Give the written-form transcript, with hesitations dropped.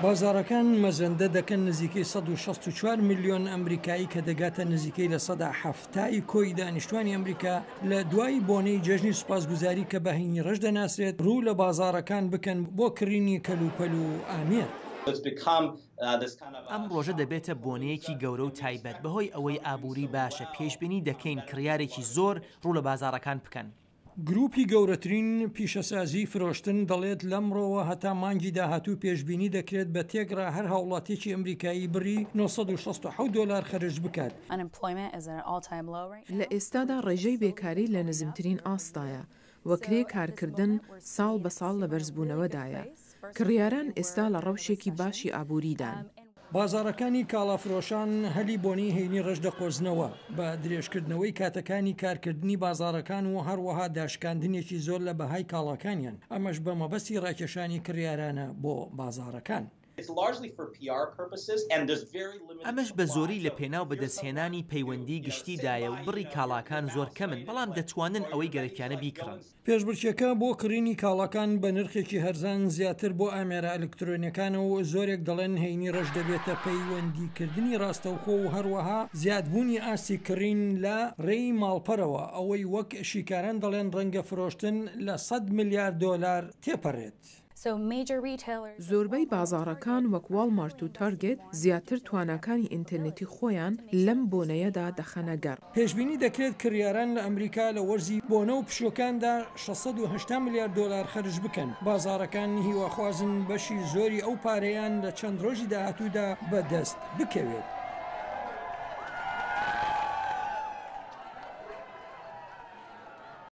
بازارەکان مەزەندە دەکەن نزیکەی 164 میلیۆن ئەمریکایی کە دەگاتە نزیکەی لە 170 کۆی دانیشتوانی ئەمریکا لە دوای بۆنەی جەژنی سوپاسگوزاری کە بەهینی ڕەش دەناسرێت ڕوو لە بازارەکان بکەن بۆ کڕینی کەلوپەل و ئامێر. ئەم ڕۆژە دەبێتە بۆنەیەکی گەورە و تایبەت بەهۆی ئەوەی ئابووری باشە پێشبینی دەکەین کڕیارێکی زۆر ڕوو لە بازارەکان بکەن. گروپی گەورەترین پیشەسازی فرۆشتن دەڵێت لەمڕۆوە هەتا مانگی داهاتوو پێشبینی دەکرێت بە تێگرا هەر هاوڵاتێکی ئەمریکایی بڕی $967 خەرج بکات. لە ئێستادا ڕێژەی بێکاری لە نزمترین ئاستایە وەکرێ کارکردن ساڵ بە ساڵ لە بەرزبوونەوەدایە. کڕیاران ئێستا لە ڕەوشێکی باشی ئابووریدان. بازارەکانی کاڵافرۆشان هەلی بۆنی هێنی ڕەش دەقۆزنەوە بە درێژکردنەوەی کاتەکانی کارکردنی بازارەکان و هەروەها داشکاندنێکی زۆر لە بەهای کاڵاکانیان ئەمەش بە مەبەستی ڕاکێشانی کڕیارانە بۆ بازارەکان. ئەمەش بە زۆری لە پێناو بەدەستهێنانی پەیوەندی گشتیدایە و بڕی کاڵاکان زۆر کەمن بەڵام دەتوانن ئەوەی گەرەکیانە بیکڕن. پێشبڕکێکە بۆ کڕینی کاڵاکان بە نرخێکی هەرزان زیاتر بۆ ئامێرە ئەلکترۆنیەکانە و زۆرێک دەڵێن هەینی ڕەش دەبێتە پەیوەندیکردنی ڕاستەوخۆ و هەروەها زیادبوونی ئاستی کڕین لە ڕێی ماڵپەرەوە ئەوەی وەک شیکاران دەڵێن ڕەنگە فرۆشتن لە $100 میلیارد تێپەڕێت. زۆربەی بازارەکان وەک واڵمارت و تارگێت زیاتر تواناکانی ئینتەرنێتی خۆیان لەم بۆنەیەدا دەخەنە گەڕ. پێشبینی دەکرێت کڕیاران لە ئەمریکا لە وەرزی بۆنە و پشۆکاندا $680 میلیارد خەرج بکەن. بازارەکان هیواخوازن بەشی زۆری ئەو پارەیان لە چەند ڕۆژی داهاتوودا بەدەست بکەوێت.